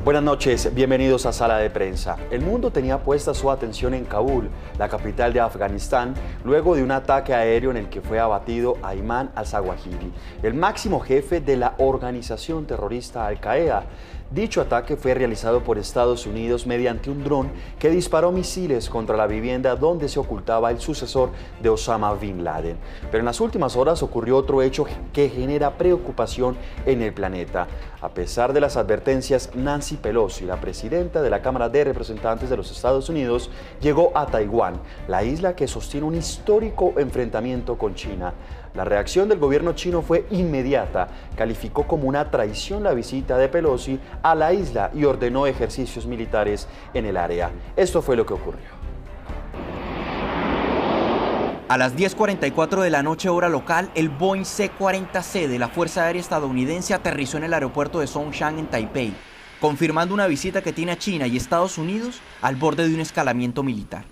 Buenas noches, bienvenidos a Sala de Prensa. El mundo tenía puesta su atención en Kabul, la capital de Afganistán, luego de un ataque aéreo en el que fue abatido Ayman al-Zawahiri, el máximo jefe de la organización terrorista Al-Qaeda. Dicho ataque fue realizado por Estados Unidos mediante un dron que disparó misiles contra la vivienda donde se ocultaba el sucesor de Osama Bin Laden. Pero en las últimas horas ocurrió otro hecho que genera preocupación en el planeta. A pesar de las advertencias, Nancy Pelosi, la presidenta de la Cámara de Representantes de los Estados Unidos, llegó a Taiwán, la isla que sostiene un histórico enfrentamiento con China. La reacción del gobierno chino fue inmediata, calificó como una traición la visita de Pelosi a la isla y ordenó ejercicios militares en el área. Esto fue lo que ocurrió. A las 10:44 de la noche hora local, el Boeing C-40C de la Fuerza Aérea Estadounidense aterrizó en el aeropuerto de Songshan en Taipei, confirmando una visita que tiene a China y Estados Unidos al borde de un escalamiento militar.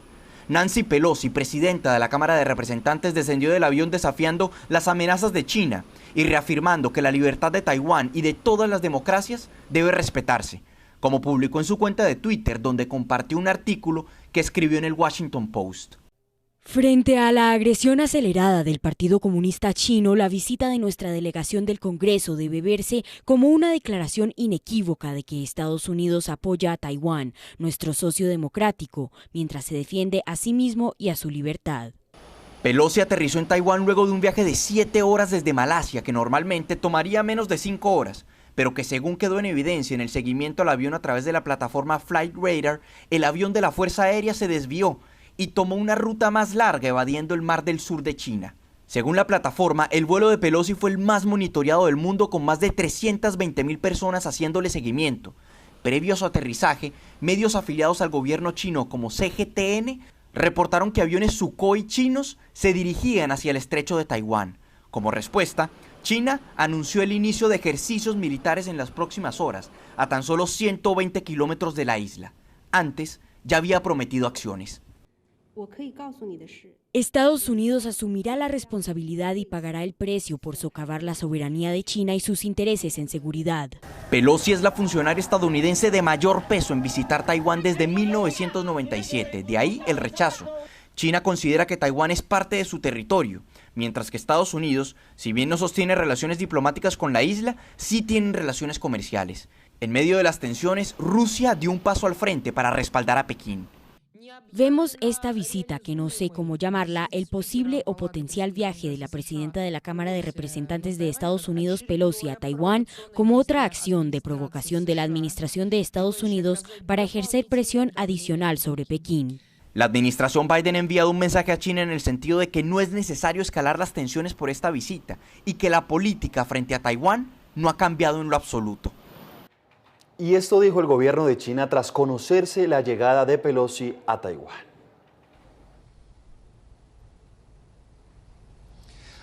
Nancy Pelosi, presidenta de la Cámara de Representantes, descendió del avión desafiando las amenazas de China y reafirmando que la libertad de Taiwán y de todas las democracias debe respetarse, como publicó en su cuenta de Twitter, donde compartió un artículo que escribió en el Washington Post. Frente a la agresión acelerada del Partido Comunista Chino, la visita de nuestra delegación del Congreso debe verse como una declaración inequívoca de que Estados Unidos apoya a Taiwán, nuestro socio democrático, mientras se defiende a sí mismo y a su libertad. Pelosi aterrizó en Taiwán luego de un viaje de 7 horas desde Malasia, que normalmente tomaría menos de 5 horas, pero que según quedó en evidencia en el seguimiento al avión a través de la plataforma Flight Radar, el avión de la Fuerza Aérea se desvió y tomó una ruta más larga evadiendo el mar del sur de China. Según la plataforma, el vuelo de Pelosi fue el más monitoreado del mundo, con más de 320,000 personas haciéndole seguimiento. Previo a su aterrizaje, medios afiliados al gobierno chino como CGTN reportaron que aviones Sukhoi chinos se dirigían hacia el estrecho de Taiwán. Como respuesta, China anunció el inicio de ejercicios militares en las próximas horas, a tan solo 120 kilómetros de la isla. Antes, ya había prometido acciones. Estados Unidos asumirá la responsabilidad y pagará el precio por socavar la soberanía de China y sus intereses en seguridad. Pelosi es la funcionaria estadounidense de mayor peso en visitar Taiwán desde 1997, de ahí el rechazo. China considera que Taiwán es parte de su territorio, mientras que Estados Unidos, si bien no sostiene relaciones diplomáticas con la isla, sí tienen relaciones comerciales. En medio de las tensiones, Rusia dio un paso al frente para respaldar a Pekín. Vemos esta visita, que no sé cómo llamarla, el posible o potencial viaje de la presidenta de la Cámara de Representantes de Estados Unidos, Pelosi, a Taiwán, como otra acción de provocación de la administración de Estados Unidos para ejercer presión adicional sobre Pekín. La administración Biden ha enviado un mensaje a China en el sentido de que no es necesario escalar las tensiones por esta visita y que la política frente a Taiwán no ha cambiado en lo absoluto. Y esto dijo el gobierno de China tras conocerse la llegada de Pelosi a Taiwán.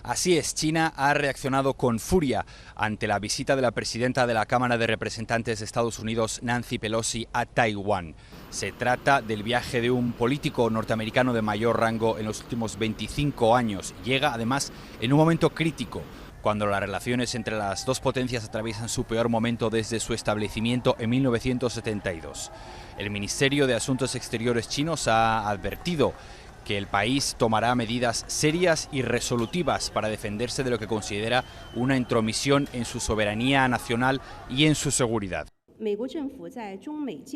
Así es, China ha reaccionado con furia ante la visita de la presidenta de la Cámara de Representantes de Estados Unidos, Nancy Pelosi, a Taiwán. Se trata del viaje de un político norteamericano de mayor rango en los últimos 25 años. Llega además en un momento crítico, cuando las relaciones entre las dos potencias atraviesan su peor momento desde su establecimiento en 1972. El Ministerio de Asuntos Exteriores chinos ha advertido que el país tomará medidas serias y resolutivas para defenderse de lo que considera una intromisión en su soberanía nacional y en su seguridad.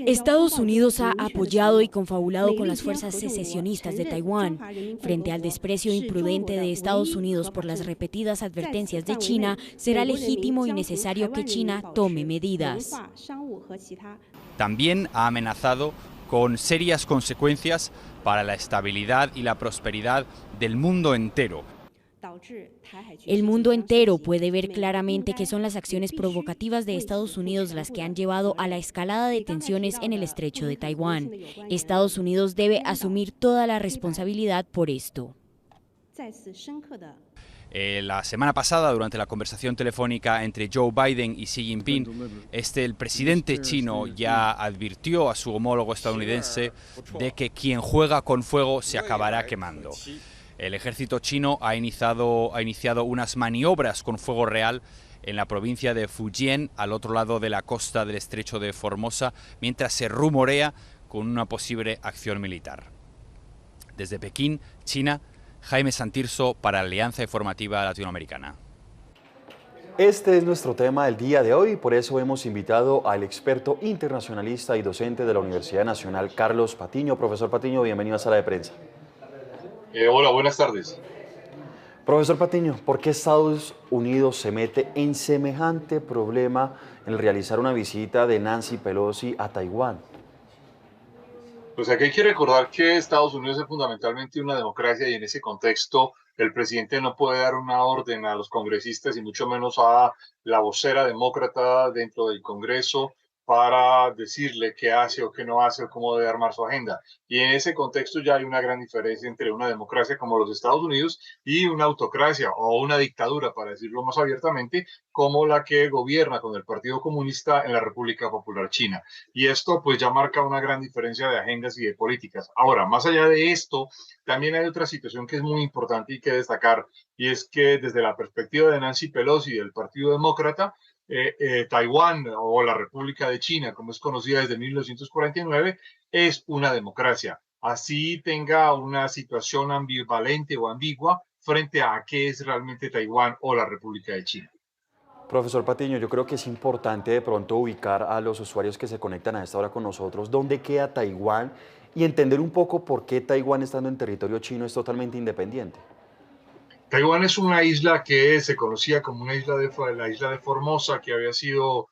Estados Unidos ha apoyado y confabulado con las fuerzas secesionistas de Taiwán. Frente al desprecio imprudente de Estados Unidos por las repetidas advertencias de China, será legítimo y necesario que China tome medidas. También ha amenazado con serias consecuencias para la estabilidad y la prosperidad del mundo entero. El mundo entero puede ver claramente que son las acciones provocativas de Estados Unidos las que han llevado a la escalada de tensiones en el estrecho de Taiwán. Estados Unidos debe asumir toda la responsabilidad por esto. La semana pasada, durante la conversación telefónica entre Joe Biden y Xi Jinping, el presidente chino ya advirtió a su homólogo estadounidense de que quien juega con fuego se acabará quemando. El ejército chino ha iniciado unas maniobras con fuego real en la provincia de Fujian, al otro lado de la costa del estrecho de Formosa, mientras se rumorea con una posible acción militar. Desde Pekín, China, Jaime Santirso para Alianza Informativa Latinoamericana. Este es nuestro tema del día de hoy, por eso hemos invitado al experto internacionalista y docente de la Universidad Nacional, Carlos Patiño. Profesor Patiño, bienvenido a Sala de Prensa. Hola, buenas tardes. Profesor Patiño, ¿por qué Estados Unidos se mete en semejante problema en realizar una visita de Nancy Pelosi a Taiwán? Pues aquí hay que recordar que Estados Unidos es fundamentalmente una democracia y en ese contexto el presidente no puede dar una orden a los congresistas y mucho menos a la vocera demócrata dentro del Congreso para decirle qué hace o qué no hace o cómo debe armar su agenda. Y en ese contexto ya hay una gran diferencia entre una democracia como los Estados Unidos y una autocracia o una dictadura, para decirlo más abiertamente, como la que gobierna con el Partido Comunista en la República Popular China. Y esto pues ya marca una gran diferencia de agendas y de políticas. Ahora, más allá de esto, también hay otra situación que es muy importante y que destacar, y es que desde la perspectiva de Nancy Pelosi y del Partido Demócrata, Taiwán o la República de China, como es conocida desde 1949, es una democracia. Así tenga una situación ambivalente o ambigua frente a qué es realmente Taiwán o la República de China. Profesor Patiño, yo creo que es importante de pronto ubicar a los usuarios que se conectan a esta hora con nosotros, dónde queda Taiwán y entender un poco por qué Taiwán, estando en territorio chino, es totalmente independiente. Taiwán es una isla que se conocía como una isla la isla de Formosa, que había sido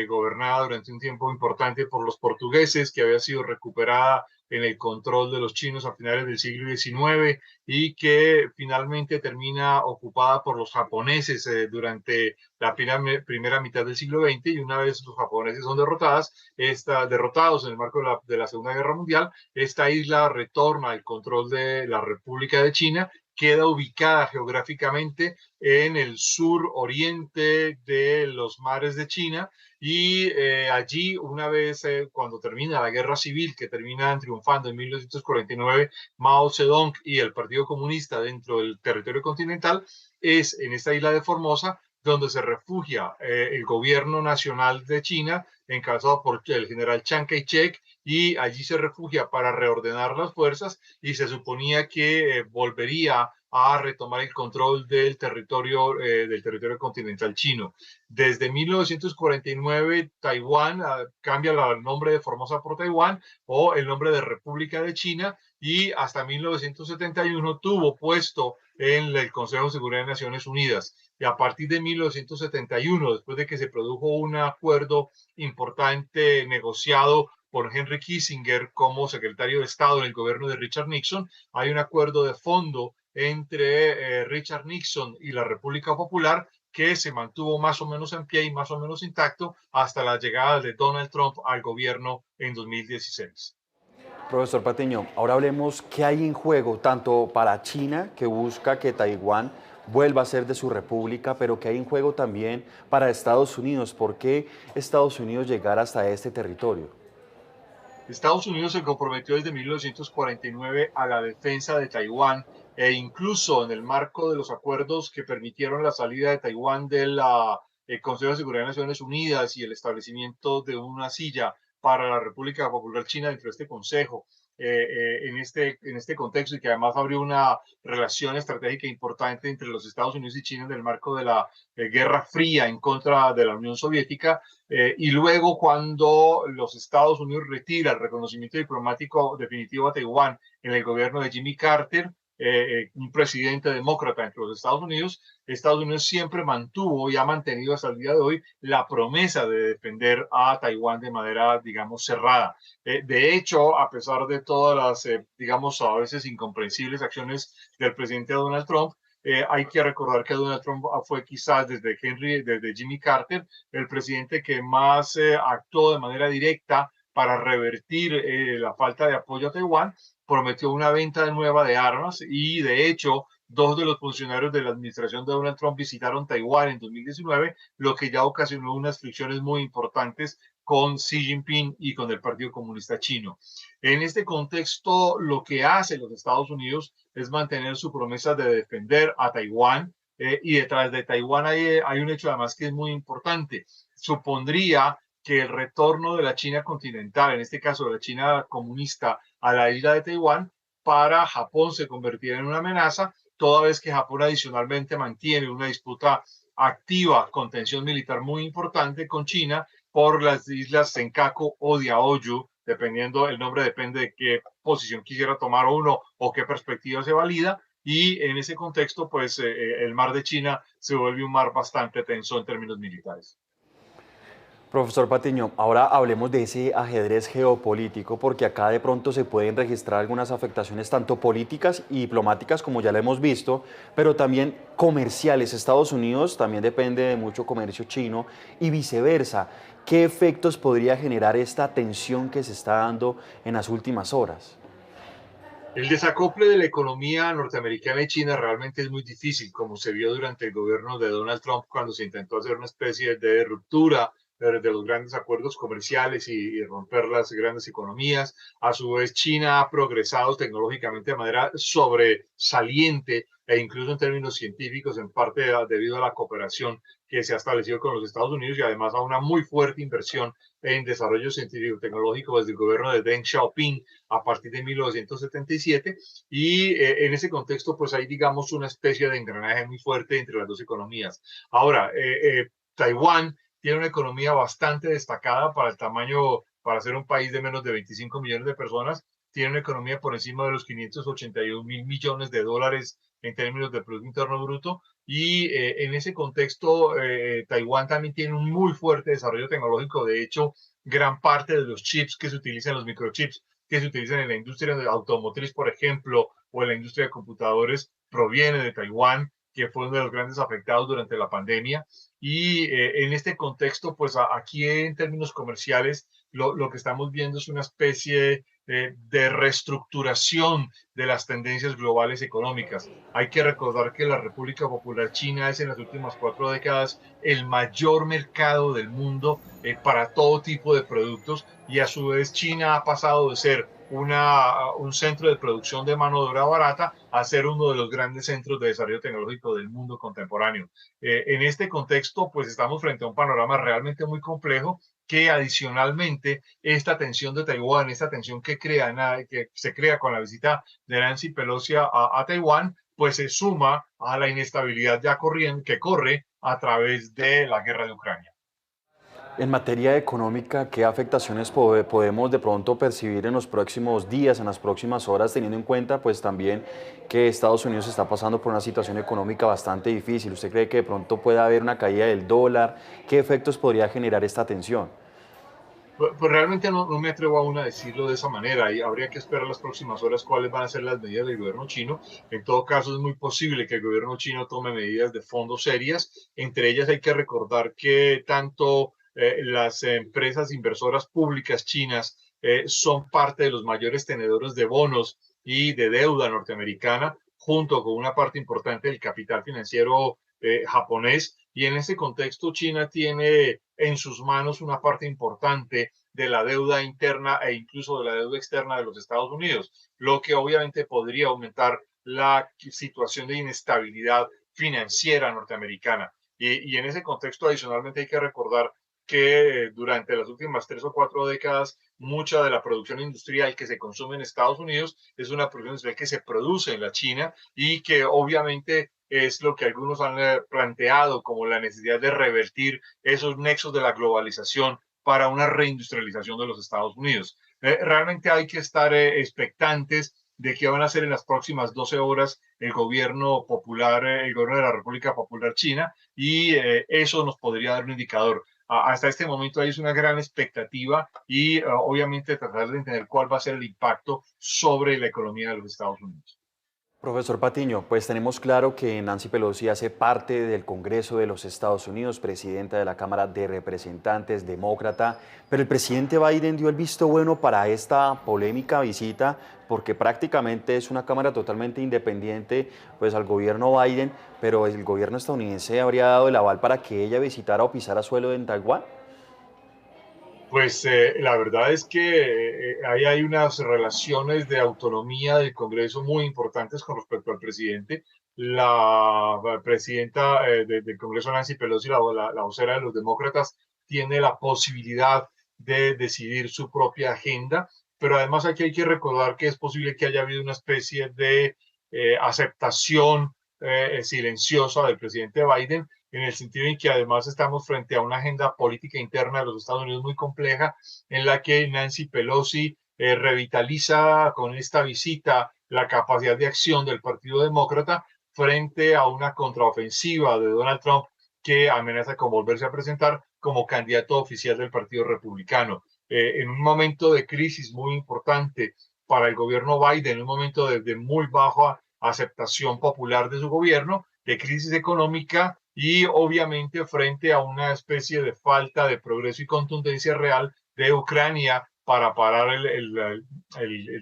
gobernada durante un tiempo importante por los portugueses, que había sido recuperada en el control de los chinos a finales del siglo XIX y que finalmente termina ocupada por los japoneses durante la primera mitad del siglo XX, y una vez los japoneses son derrotados en el marco de la Segunda Guerra Mundial, esta isla retorna al control de la República de China. Queda ubicada geográficamente en el sur oriente de los mares de China y allí una vez cuando termina la guerra civil, que termina triunfando en 1949 Mao Zedong y el Partido Comunista dentro del territorio continental, es en esta isla de Formosa donde se refugia el gobierno nacional de China encabezado por el general Chiang Kai-shek, y allí se refugia para reordenar las fuerzas y se suponía que volvería a retomar el control del territorio continental chino. Desde 1949, Taiwán cambia el nombre de Formosa por Taiwán o el nombre de República de China, y hasta 1971 tuvo puesto en el Consejo de Seguridad de Naciones Unidas. Y a partir de 1971, después de que se produjo un acuerdo importante negociado por Henry Kissinger como secretario de Estado en el gobierno de Richard Nixon, hay un acuerdo de fondo entre Richard Nixon y la República Popular que se mantuvo más o menos en pie y más o menos intacto hasta la llegada de Donald Trump al gobierno en 2016. Profesor Patiño, ahora hablemos qué hay en juego tanto para China, que busca que Taiwán vuelva a ser de su república, pero que hay en juego también para Estados Unidos. ¿Por qué Estados Unidos llegar hasta este territorio? Estados Unidos se comprometió desde 1949 a la defensa de Taiwán e incluso en el marco de los acuerdos que permitieron la salida de Taiwán del Consejo de Seguridad de Naciones Unidas y el establecimiento de una silla para la República Popular China dentro de este consejo. En este contexto, y que además abrió una relación estratégica importante entre los Estados Unidos y China en el marco de la Guerra Fría en contra de la Unión Soviética, y luego cuando los Estados Unidos retira el reconocimiento diplomático definitivo a Taiwán en el gobierno de Jimmy Carter, un presidente demócrata entre los Estados Unidos siempre mantuvo y ha mantenido hasta el día de hoy la promesa de defender a Taiwán de manera, digamos, cerrada. De hecho, a pesar de todas las, digamos, a veces incomprensibles acciones del presidente Donald Trump, hay que recordar que Donald Trump fue quizás desde Jimmy Carter, el presidente que más actuó de manera directa para revertir la falta de apoyo a Taiwán. Prometió una venta nueva de armas y, de hecho, dos de los funcionarios de la administración de Donald Trump visitaron Taiwán en 2019, lo que ya ocasionó unas fricciones muy importantes con Xi Jinping y con el Partido Comunista Chino. En este contexto, lo que hace los Estados Unidos es mantener su promesa de defender a Taiwán, y detrás de Taiwán hay un hecho además que es muy importante. Supondría que el retorno de la China continental, en este caso de la China comunista, a la isla de Taiwán, para Japón se convertiría en una amenaza, toda vez que Japón adicionalmente mantiene una disputa activa con tensión militar muy importante con China por las islas Senkaku o Diaoyu, dependiendo, el nombre depende de qué posición quisiera tomar uno o qué perspectiva se valida, y en ese contexto, pues el mar de China se vuelve un mar bastante tenso en términos militares. Profesor Patiño, ahora hablemos de ese ajedrez geopolítico, porque acá de pronto se pueden registrar algunas afectaciones tanto políticas y diplomáticas, como ya lo hemos visto, pero también comerciales. Estados Unidos también depende de mucho comercio chino y viceversa. ¿Qué efectos podría generar esta tensión que se está dando en las últimas horas? El desacople de la economía norteamericana y China realmente es muy difícil, como se vio durante el gobierno de Donald Trump cuando se intentó hacer una especie de ruptura de los grandes acuerdos comerciales y romper las grandes economías. A su vez, China ha progresado tecnológicamente de manera sobresaliente e incluso en términos científicos, en parte debido a la cooperación que se ha establecido con los Estados Unidos y además a una muy fuerte inversión en desarrollo científico-tecnológico desde el gobierno de Deng Xiaoping a partir de 1977 y en ese contexto pues hay digamos una especie de engranaje muy fuerte entre las dos economías. Ahora, Taiwán tiene una economía bastante destacada para el tamaño, para ser un país de menos de 25 millones de personas, tiene una economía por encima de los 581.000 millones de dólares en términos de Producto Interno Bruto y en ese contexto Taiwán también tiene un muy fuerte desarrollo tecnológico. De hecho, gran parte de los chips que se utilizan, los microchips que se utilizan en la industria automotriz, por ejemplo, o en la industria de computadores, proviene de Taiwán, que fue uno de los grandes afectados durante la pandemia. Y en este contexto, pues aquí en términos comerciales, lo que estamos viendo es una especie de reestructuración de las tendencias globales económicas. Hay que recordar que la República Popular China es en las últimas 4 décadas el mayor mercado del mundo para todo tipo de productos y a su vez China ha pasado de ser un centro de producción de mano de obra barata a ser uno de los grandes centros de desarrollo tecnológico del mundo contemporáneo. En este contexto, pues estamos frente a un panorama realmente muy complejo que adicionalmente esta tensión de Taiwán, esta tensión que se crea con la visita de Nancy Pelosi a Taiwán, pues se suma a la inestabilidad que corre a través de la guerra de Ucrania. En materia económica, ¿qué afectaciones podemos de pronto percibir en los próximos días, en las próximas horas, teniendo en cuenta pues también que Estados Unidos está pasando por una situación económica bastante difícil? ¿Usted cree que de pronto puede haber una caída del dólar? ¿Qué efectos podría generar esta tensión? Pues realmente no me atrevo aún a decirlo de esa manera y habría que esperar las próximas horas cuáles van a ser las medidas del gobierno chino. En todo caso, es muy posible que el gobierno chino tome medidas de fondo serias. Entre ellas hay que recordar que tanto las empresas inversoras públicas chinas son parte de los mayores tenedores de bonos y de deuda norteamericana, junto con una parte importante del capital financiero japonés. Y en ese contexto, China tiene en sus manos una parte importante de la deuda interna e incluso de la deuda externa de los Estados Unidos, lo que obviamente podría aumentar la situación de inestabilidad financiera norteamericana. Y en ese contexto, adicionalmente, hay que recordar que durante las últimas 3 o 4 décadas, mucha de la producción industrial que se consume en Estados Unidos es una producción industrial que se produce en la China y que obviamente es lo que algunos han planteado como la necesidad de revertir esos nexos de la globalización para una reindustrialización de los Estados Unidos. Realmente hay que estar expectantes de qué van a hacer en las próximas 12 horas el gobierno popular, el gobierno de la República Popular China, y eso nos podría dar un indicador. Hasta este momento hay una gran expectativa y obviamente tratar de entender cuál va a ser el impacto sobre la economía de los Estados Unidos. Profesor Patiño, pues tenemos claro que Nancy Pelosi hace parte del Congreso de los Estados Unidos, presidenta de la Cámara de Representantes, demócrata, pero el presidente Biden dio el visto bueno para esta polémica visita porque prácticamente es una Cámara totalmente independiente pues al gobierno Biden, pero el gobierno estadounidense habría dado el aval para que ella visitara o pisara suelo en Taiwán. Pues la verdad es que ahí hay unas relaciones de autonomía del Congreso muy importantes con respecto al presidente. la presidenta del Congreso, Nancy Pelosi, la vocera de los demócratas, tiene la posibilidad de decidir su propia agenda, pero además aquí hay que recordar que es posible que haya habido una especie de aceptación silenciosa del presidente Biden, en el sentido en que además estamos frente a una agenda política interna de los Estados Unidos muy compleja, en la que Nancy Pelosi revitaliza con esta visita la capacidad de acción del Partido Demócrata frente a una contraofensiva de Donald Trump que amenaza con volverse a presentar como candidato oficial del Partido Republicano. En un momento de crisis muy importante para el gobierno Biden, en un momento de muy baja aceptación popular de su gobierno, de crisis económica y obviamente frente a una especie de falta de progreso y contundencia real de Ucrania para parar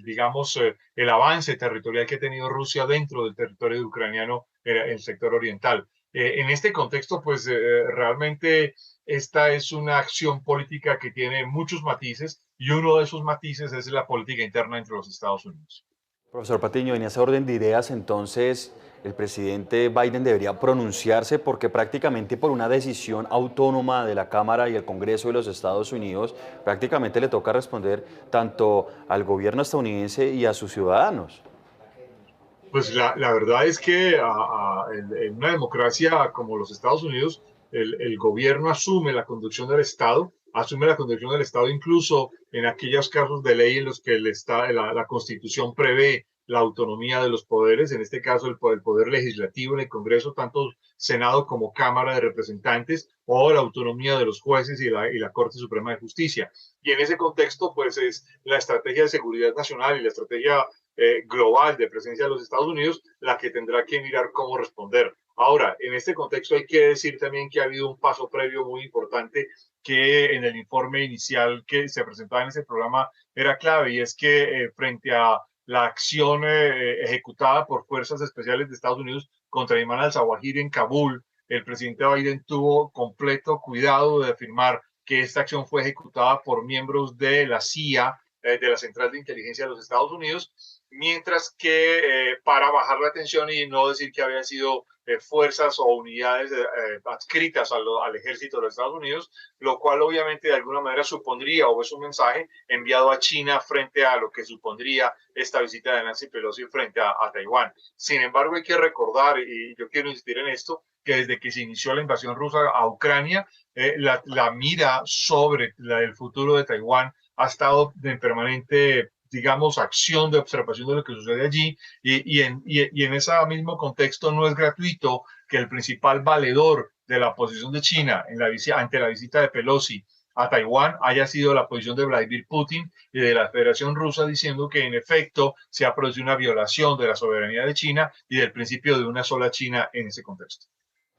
digamos, el avance territorial que ha tenido Rusia dentro del territorio ucraniano en el sector oriental. En este contexto, pues realmente esta es una acción política que tiene muchos matices y uno de esos matices es la política interna entre los Estados Unidos. Profesor Patiño, en ese orden de ideas, entonces, el presidente Biden debería pronunciarse porque prácticamente por una decisión autónoma de la Cámara y el Congreso de los Estados Unidos, prácticamente le toca responder tanto al gobierno estadounidense y a sus ciudadanos. Pues la verdad es que en una democracia como los Estados Unidos, el gobierno asume la conducción del Estado, incluso en aquellos casos de ley en los que la Constitución prevé la autonomía de los poderes, en este caso el poder legislativo en el Congreso, tanto Senado como Cámara de Representantes, o la autonomía de los jueces y la Corte Suprema de Justicia. Y en ese contexto, pues es la estrategia de seguridad nacional y la estrategia global de presencia de los Estados Unidos la que tendrá que mirar cómo responder. Ahora, en este contexto hay que decir también que ha habido un paso previo muy importante que en el informe inicial que se presentaba en ese programa era clave, y es que frente a la acción ejecutada por fuerzas especiales de Estados Unidos contra Ayman al-Zawahiri en Kabul, el presidente Biden tuvo completo cuidado de afirmar que esta acción fue ejecutada por miembros de la CIA, de la Central de Inteligencia de los Estados Unidos, mientras que para bajar la tensión y no decir que habían sido fuerzas o unidades adscritas al ejército de los Estados Unidos, lo cual obviamente de alguna manera supondría o es un mensaje enviado a China frente a lo que supondría esta visita de Nancy Pelosi frente a Taiwán. Sin embargo, hay que recordar, y yo quiero insistir en esto, que desde que se inició la invasión rusa a Ucrania, la mira sobre el futuro de Taiwán ha estado en permanente, digamos, acción de observación de lo que sucede allí, y en ese mismo contexto no es gratuito que el principal valedor de la posición de China ante la visita de Pelosi a Taiwán haya sido la posición de Vladimir Putin y de la Federación Rusa, diciendo que en efecto se ha producido una violación de la soberanía de China y del principio de una sola China en ese contexto.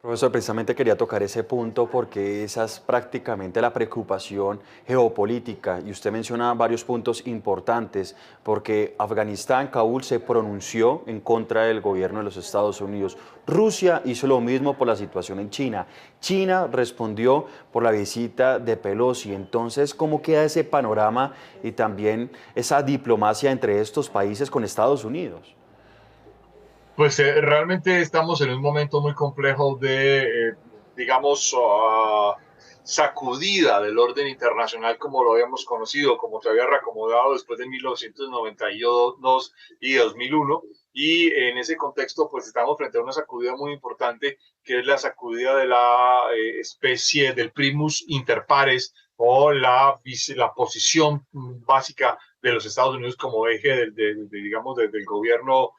Profesor, precisamente quería tocar ese punto porque esa es prácticamente la preocupación geopolítica y usted menciona varios puntos importantes porque Afganistán, Kabul se pronunció en contra del gobierno de los Estados Unidos. Rusia hizo lo mismo por la situación en China. China respondió por la visita de Pelosi. Entonces, ¿cómo queda ese panorama y también esa diplomacia entre estos países con Estados Unidos? Pues realmente estamos en un momento muy complejo de, digamos, sacudida del orden internacional como lo habíamos conocido, como se había reacomodado después de 1992 y 2001. Y en ese contexto, pues estamos frente a una sacudida muy importante, que es la sacudida de la especie del primus inter pares, o la posición básica de los Estados Unidos como eje digamos, del gobierno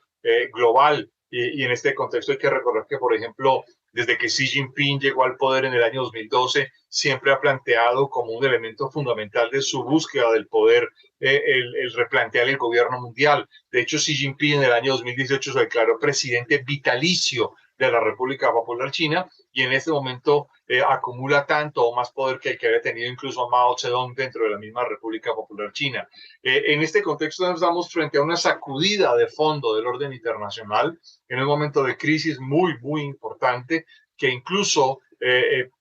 global. Y en este contexto hay que recordar que, por ejemplo, desde que Xi Jinping llegó al poder en el año 2012, siempre ha planteado como un elemento fundamental de su búsqueda del poder el replantear el gobierno mundial. De hecho, Xi Jinping en el año 2018 se declaró presidente vitalicio de la República Popular China, y en este momento acumula tanto o más poder que el que había tenido incluso Mao Zedong dentro de la misma República Popular China. En este contexto nos estamos frente a una sacudida de fondo del orden internacional, en un momento de crisis muy, muy importante, que incluso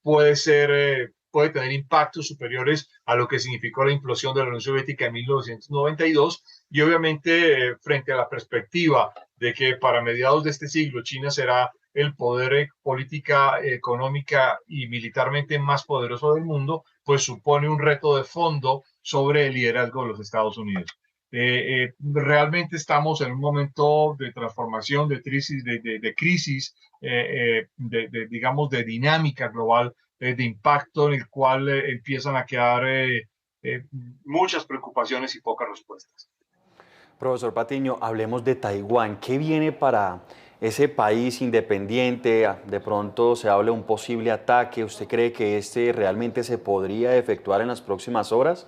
puede tener impactos superiores a lo que significó la implosión de la Unión Soviética en 1992, y obviamente frente a la perspectiva de que para mediados de este siglo China será el poder política, económica y militarmente más poderoso del mundo, pues supone un reto de fondo sobre el liderazgo de los Estados Unidos. Realmente estamos en un momento de transformación, de crisis, crisis, digamos, de dinámica global, de impacto en el cual empiezan a quedar muchas preocupaciones y pocas respuestas. Profesor Patiño, hablemos de Taiwán. ¿Qué viene para ese país independiente? De pronto se habla de un posible ataque. ¿Usted cree que este realmente se podría efectuar en las próximas horas?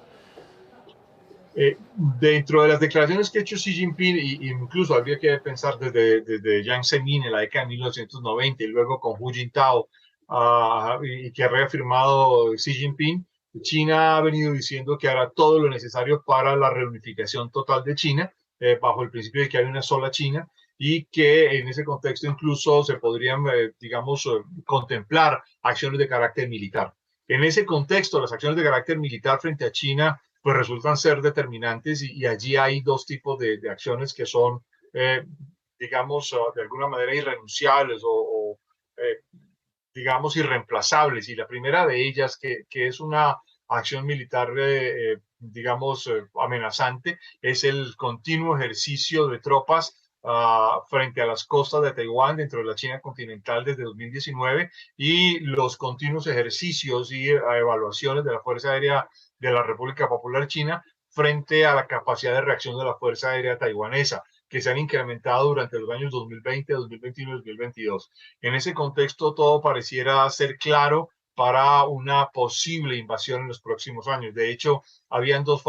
Dentro de las declaraciones que ha hecho Xi Jinping, y incluso habría que pensar desde Jiang Zemin en la década de 1990 y luego con Hu Jintao, y que ha reafirmado Xi Jinping, China ha venido diciendo que hará todo lo necesario para la reunificación total de China, bajo el principio de que hay una sola China, y que en ese contexto incluso se podrían, digamos, contemplar acciones de carácter militar. En ese contexto, las acciones de carácter militar frente a China pues resultan ser determinantes y allí hay dos tipos de acciones que son, digamos, de alguna manera irrenunciables o digamos, irreemplazables. Y la primera de ellas, que es una acción militar, digamos, amenazante, es el continuo ejercicio de tropas frente a las costas de Taiwán dentro de la China continental desde 2019 y los continuos ejercicios y evaluaciones de la Fuerza Aérea de la República Popular China frente a la capacidad de reacción de la Fuerza Aérea taiwanesa, que se han incrementado durante los años 2020, 2021 y 2022. En ese contexto, todo pareciera ser claro para una posible invasión en los próximos años. De hecho, habían dos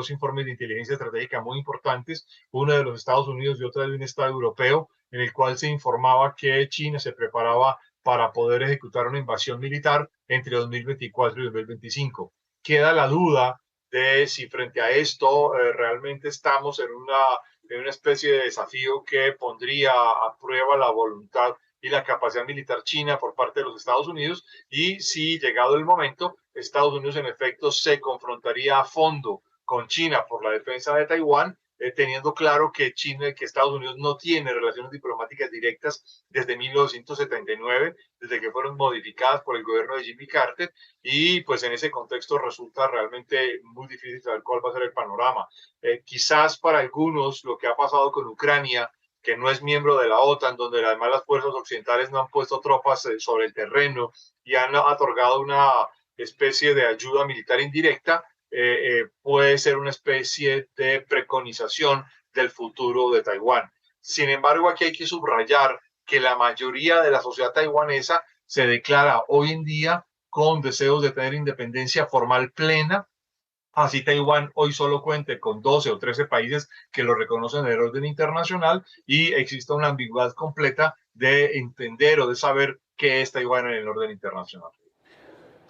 informes de inteligencia estratégica muy importantes, uno de los Estados Unidos y otro de un Estado europeo, en el cual se informaba que China se preparaba para poder ejecutar una invasión militar entre 2024 y 2025. Queda la duda de si frente a esto realmente estamos en una especie de desafío que pondría a prueba la voluntad y la capacidad militar china por parte de los Estados Unidos y si llegado el momento Estados Unidos en efecto se confrontaría a fondo con China por la defensa de Taiwán, teniendo claro que que Estados Unidos no tiene relaciones diplomáticas directas desde 1979, desde que fueron modificadas por el gobierno de Jimmy Carter, y pues en ese contexto resulta realmente muy difícil saber cuál va a ser el panorama. Quizás para algunos lo que ha pasado con Ucrania, que no es miembro de la OTAN, donde además las fuerzas occidentales no han puesto tropas sobre el terreno y han otorgado una especie de ayuda militar indirecta, puede ser una especie de preconización del futuro de Taiwán. Sin embargo, aquí hay que subrayar que la mayoría de la sociedad taiwanesa se declara hoy en día con deseos de tener independencia formal plena. Así Taiwán hoy solo cuente con 12 o 13 países que lo reconocen en el orden internacional y existe una ambigüedad completa de entender o de saber qué es Taiwán en el orden internacional.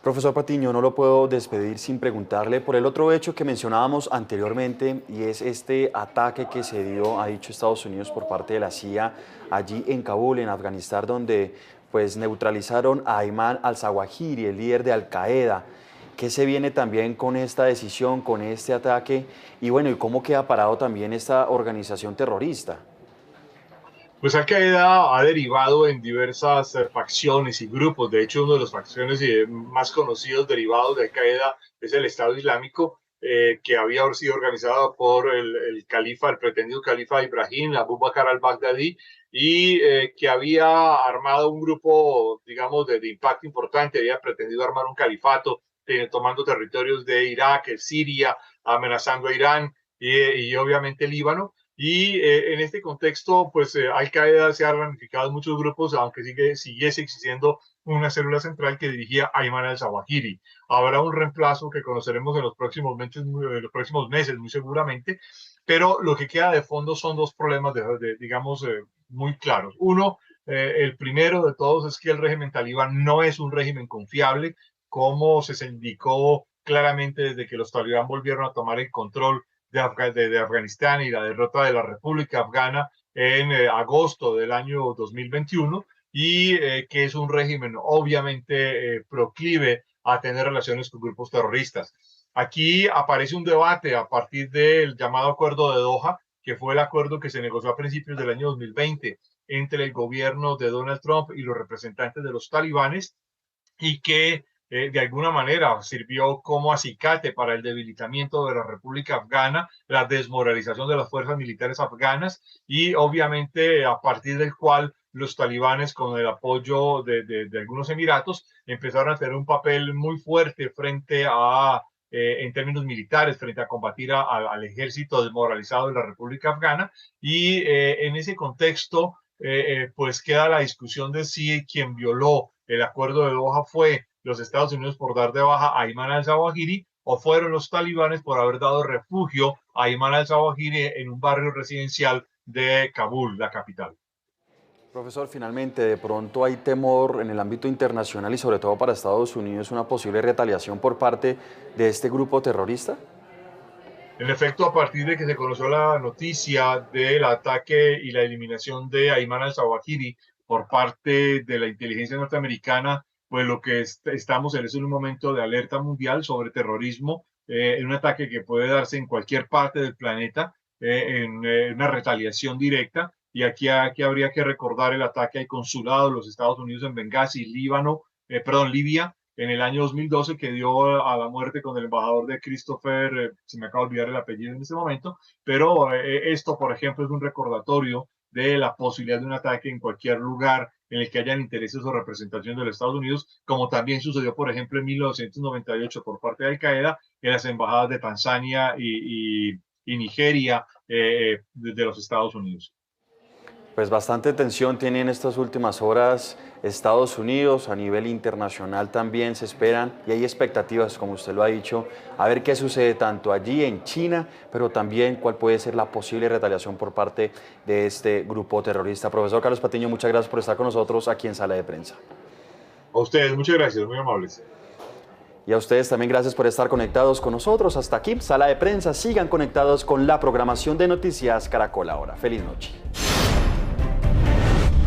Profesor Patiño, no lo puedo despedir sin preguntarle por el otro hecho que mencionábamos anteriormente y es este ataque que se dio, ha dicho Estados Unidos por parte de la CIA allí en Kabul, en Afganistán, donde pues neutralizaron a Ayman al-Zawahiri, el líder de Al-Qaeda. ¿Qué se viene también con esta decisión, con este ataque? Y bueno, ¿y cómo queda parado también esta organización terrorista? Pues Al-Qaeda ha derivado en diversas facciones y grupos. De hecho, uno de las facciones más conocidos derivados de Al-Qaeda es el Estado Islámico, que había sido organizado por el califa, el pretendido califa Ibrahim, Abu Bakr al-Baghdadi, y que había armado un grupo, digamos, de impacto importante, había pretendido armar un califato, tomando territorios de Irak, Siria, amenazando a Irán y obviamente Líbano. Y en este contexto, pues Al-Qaeda se ha ramificado en muchos grupos, aunque siguiese existiendo una célula central que dirigía Ayman al-Zawahiri. Habrá un reemplazo que conoceremos en los próximos meses, muy seguramente, pero lo que queda de fondo son dos problemas, digamos, muy claros. Uno, el primero de todos es que el régimen talibán no es un régimen confiable, como se indicó claramente desde que los talibán volvieron a tomar el control de Afganistán y la derrota de la República Afgana en agosto del año 2021 y que es un régimen obviamente proclive a tener relaciones con grupos terroristas. Aquí aparece un debate a partir del llamado Acuerdo de Doha, que fue el acuerdo que se negoció a principios del año 2020 entre el gobierno de Donald Trump y los representantes de los talibanes, y que de alguna manera sirvió como acicate para el debilitamiento de la República Afgana, la desmoralización de las fuerzas militares afganas, y obviamente a partir del cual los talibanes, con el apoyo de algunos emiratos, empezaron a tener un papel muy fuerte frente a, en términos militares, frente a combatir al ejército desmoralizado de la República Afgana. Y en ese contexto, pues queda la discusión de si quien violó el acuerdo de Doha fue los Estados Unidos por dar de baja a Ayman al-Zawahiri o fueron los talibanes por haber dado refugio a Ayman al-Zawahiri en un barrio residencial de Kabul, la capital. Profesor, finalmente, de pronto hay temor en el ámbito internacional y sobre todo para Estados Unidos una posible retaliación por parte de este grupo terrorista. En efecto, a partir de que se conoció la noticia del ataque y la eliminación de Ayman al-Zawahiri por parte de la inteligencia norteamericana, pues lo que estamos en es un momento de alerta mundial sobre terrorismo, en un ataque que puede darse en cualquier parte del planeta, en una retaliación directa. Y aquí habría que recordar el ataque al consulado de los Estados Unidos en Benghazi, Libia, en el año 2012, que dio a la muerte con el embajador de Christopher, se me acaba de olvidar el apellido en este momento, pero esto, por ejemplo, es un recordatorio de la posibilidad de un ataque en cualquier lugar en el que hayan intereses o representación de los Estados Unidos, como también sucedió, por ejemplo, en 1998 por parte de Al-Qaeda en las embajadas de Tanzania y Nigeria de los Estados Unidos. Pues bastante tensión tiene en estas últimas horas Estados Unidos, a nivel internacional también se esperan y hay expectativas, como usted lo ha dicho, a ver qué sucede tanto allí en China, pero también cuál puede ser la posible retaliación por parte de este grupo terrorista. Profesor Carlos Patiño, muchas gracias por estar con nosotros aquí en Sala de Prensa. A ustedes, muchas gracias, muy amables. Y a ustedes también gracias por estar conectados con nosotros. Hasta aquí, Sala de Prensa. Sigan conectados con la programación de Noticias Caracol Ahora. Feliz noche.